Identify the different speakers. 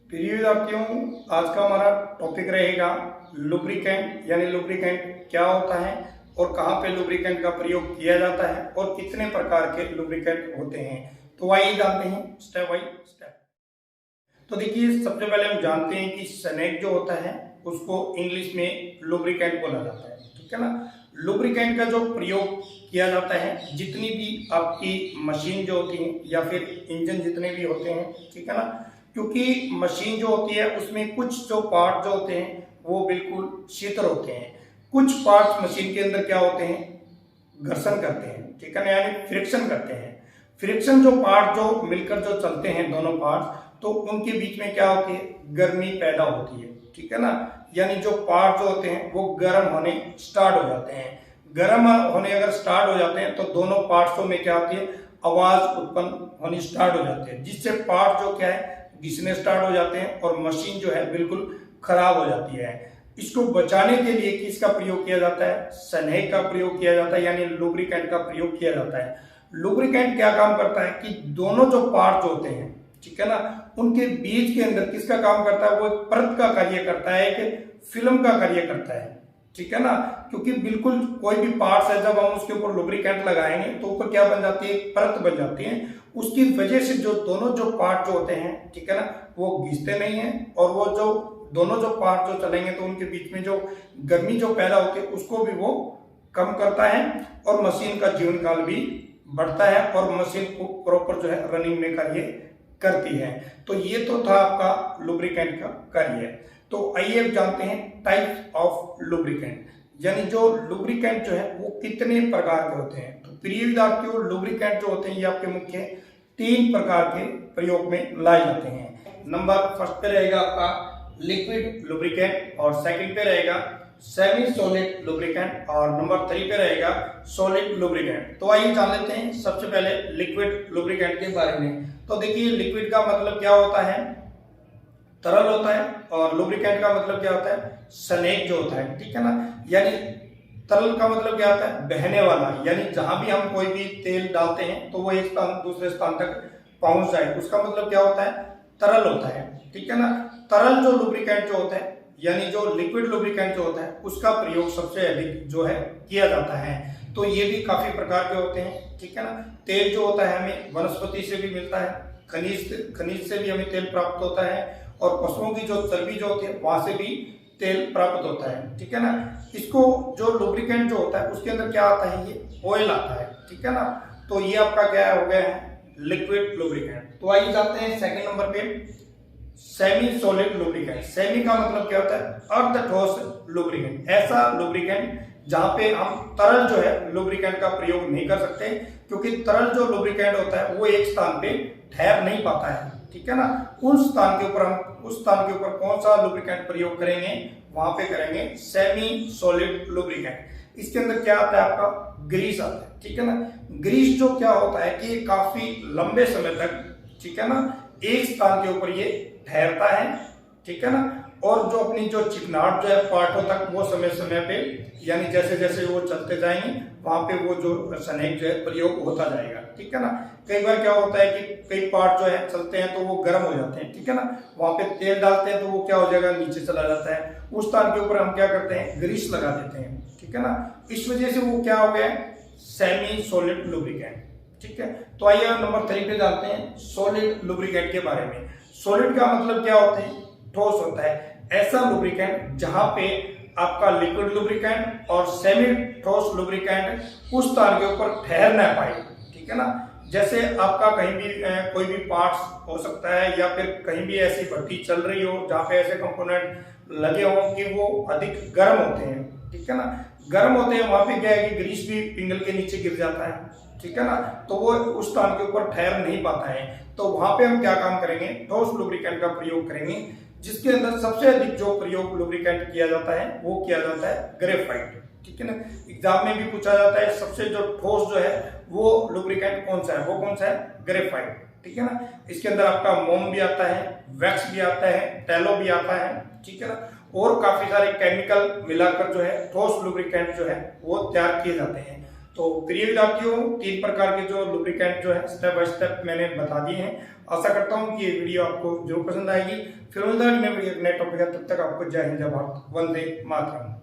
Speaker 1: प्रिय विद्यार्थियों, आज का हमारा टॉपिक रहेगा लुब्रिकेंट यानी लुब्रिकेंट क्या होता है और कहाँ पे लुब्रिकेंट का प्रयोग किया जाता है और कितने प्रकार के लुब्रिकेंट होते हैं। तो आइए जानते हैं स्टेप बाय स्टेप। तो देखिए, सबसे पहले हम जानते हैं कि स्नेक जो होता है उसको इंग्लिश में लुब्रिकेंट बोला जाता है, ठीक है ना। लुब्रिकेंट का जो प्रयोग किया जाता है, जितनी भी आपकी मशीन जो होती है या फिर इंजन जितने भी होते हैं, ठीक है ना, क्योंकि मशीन जो होती है उसमें कुछ जो पार्ट जो होते हैं वो बिल्कुल शीतल होते हैं, कुछ पार्ट मशीन के अंदर क्या होते हैं, घर्षण करते हैं, ठीक है ना, यानी फ्रिक्शन करते हैं। फ्रिक्शन जो पार्ट जो मिलकर जो चलते हैं दोनों पार्ट, तो उनके बीच में क्या होती है, गर्मी पैदा होती है, ठीक है ना। यानी जो पार्ट जो होते हैं वो गर्म होने स्टार्ट हो जाते हैं। गर्म होने अगर स्टार्ट हो जाते हैं तो दोनों पार्ट्सों में क्या होती है, आवाज उत्पन्न होनी स्टार्ट हो जाती है, जिससे पार्ट जो क्या है घिसने स्टार्ट हो जाते हैं और मशीन जो है बिल्कुल खराब हो जाती है। इसको बचाने के लिए किसका प्रयोग किया जाता है, स्नेक का प्रयोग किया जाता है, यानी लुब्रिकेंट का प्रयोग किया जाता है। लुब्रिकेंट क्या काम करता है कि दोनों जो पार्ट होते हैं, ठीक है ना, उनके बीच के अंदर किसका काम करता है, वो एक परत का कार्य करता है, एक फिल्म का कार्य करता है, ठीक है ना। क्योंकि बिल्कुल कोई भी पार्ट्स है, जब हम उसके ऊपर लुब्रिकेंट लगाएंगे तो ऊपर क्या बन जाती है, एक परत बन जाती है। उसकी वजह से जो दोनों जो पार्ट जो होते हैं, ठीक है ना, वो घिसते नहीं है और वो जो दोनों जो पार्ट जो चलेंगे तो उनके बीच में जो गर्मी जो पैदा होती है उसको भी वो कम करता है और मशीन का जीवन काल भी बढ़ता है और मशीन को प्रॉपर जो है रनिंग में कार्य करती है। तो ये तो था आपका लुब्रिकेंट का कार्य। तो आइए अब जानते हैं टाइप्स ऑफ लुब्रिकेंट, यानी जो लुब्रिकेंट जो है वो कितने प्रकार के होते हैं। तो प्रिय विद्यार्थियों, लुब्रिकेंट जो होते हैं ये आपके मुख्य 3 प्रकार के प्रयोग में लाए जाते हैं। नंबर फर्स्ट पे रहेगा आपका लिक्विड लुब्रिकेंट और सेकंड पे रहेगा सेमी सॉलिड लुब्रिकेंट और नंबर 3 पे रहेगा सॉलिड लुब्रिकेंट। तो आइए जान लेते हैं सबसे पहले लिक्विड लुब्रिकेंट के बारे में। तो देखिए, लिक्विड का मतलब क्या होता है, तरल होता है, और लुब्रिकेंट का मतलब क्या होता है, स्नेक जो होता है, ठीक है ना। यानी तरल का मतलब क्या होता है, बहने वाला, यानी जहां भी हम कोई भी तेल डालते हैं तो वो एक स्थान दूसरे स्थान तक पहुंच जाए, उसका मतलब क्या होता है, तरल होता है, ठीक है ना। तरल जो लुब्रिकेंट जो होता है, यानी जो लिक्विड लुब्रिकेंट जो होता है उसका प्रयोग सबसे अधिक जो है किया जाता है। तो ये भी काफी प्रकार के होते हैं, ठीक है ना। तेल जो होता है हमें वनस्पति से भी मिलता है, खनिज से भी हमें तेल प्राप्त होता है, और पशुओं की जो चर्बी जो होती है वहां से भी तेल प्राप्त होता है, ठीक है ना। इसको जो लुब्रिकेंट जो होता है उसके अंदर क्या आता है, ये ऑयल आता है, ठीक है ना। तो ये आपका क्या हो गया है, लिक्विड लुब्रिकेंट। तो आइए जानते हैं सेकंड नंबर पे सेमी सॉलिड लुब्रिकेंट। सेमी का मतलब क्या होता है, अर्ध ठोस लुब्रिकेंट, ऐसा लुब्रिकेंट जहां पे हम तरल जो है लुब्रिकेंट का प्रयोग नहीं कर सकते, क्योंकि तरल जो लुब्रिकेंट होता है वो एक स्थान पे ठहर नहीं पाता है, ठीक है ना। उस स्थान के ऊपर कौन सा लुब्रिकेंट प्रयोग करेंगे, वहां पे करेंगे सेमी सॉलिड लुब्रिकेंट। इसके अंदर क्या आता है, आपका ग्रीस आता है, ठीक है ना। ग्रीस जो क्या होता है कि काफी लंबे समय तक, ठीक है ना, एक स्थान के ऊपर ये ठहरता है, ठीक है ना। और जो अपनी जो चिकनाहट जो है पार्टों तक वो समय समय पे, यानी जैसे जैसे वो चलते जाएंगे वहां पे वो जो स्नेक जो है प्रयोग होता जाएगा, ठीक है ना। कई बार क्या होता है कि कई पार्ट जो है चलते हैं तो वो गर्म हो जाते हैं, ठीक है ना, वहां पे तेल डालते हैं तो वो क्या हो जाएगा, नीचे चला जाता है। उस स्थान के ऊपर हम क्या करते हैं, ग्रीस लगा देते हैं, ठीक है ना। इस वजह से वो क्या हो गया, सेमी सॉलिड लुब्रिकेंट, ठीक है। तो आइए हम नंबर 3 पे जानते हैं सॉलिड लुब्रिकेंट के बारे में। सॉलिड का मतलब क्या होता है, ठोस होता है, ऐसा लुब्रिकेंट जहां पे आपका लिक्विड लुब्रिकेंट और सेमी ठोस लुब्रिकेंट उस स्थान के ऊपर ठहर ना पाए, ठीक है ना। जैसे आपका कहीं भी कोई भी पार्ट्स हो सकता है या फिर कहीं भी ऐसी भट्टी चल रही हो जहां पे ऐसे कंपोनेंट लगे हों कि वो अधिक गर्म होते हैं, ठीक है ना। गर्म होते हैं वहां पे क्या है कि ग्रीस भी पिंगल के नीचे गिर जाता है, ठीक है ना, तो वो उस स्थान के ऊपर ठहर नहीं पाता है। तो वहां पे हम क्या काम करेंगे, ठोस लुब्रिकेंट का प्रयोग करेंगे, जिसके अंदर सबसे अधिक जो प्रयोग लुब्रिकेंट किया जाता है वो किया जाता है ग्रेफाइट, ठीक है ना। एग्जाम में भी पूछा जाता है सबसे जो ठोस जो है वो लुब्रिकेंट कौन सा है, वो कौन सा है, ग्रेफाइट, ठीक है ना। इसके अंदर आपका मोम भी आता है, वैक्स भी आता है, टैलो भी आता है, ठीक है ना, और काफी सारे केमिकल मिलाकर जो है ठोस लुब्रिकेंट जो है वो तैयार किए जाते हैं। तो प्रिय विद्यार्थियों, 3 प्रकार के जो लुब्रिकेंट जो है स्टेप बाय स्टेप मैंने बता दिए हैं। आशा करता हूं कि ये वीडियो आपको जो पसंद आएगी। फिर नए वीडियो नए टॉपिक है, तब तक आपको जय हिंद, जय भारत, वंदे मातरम।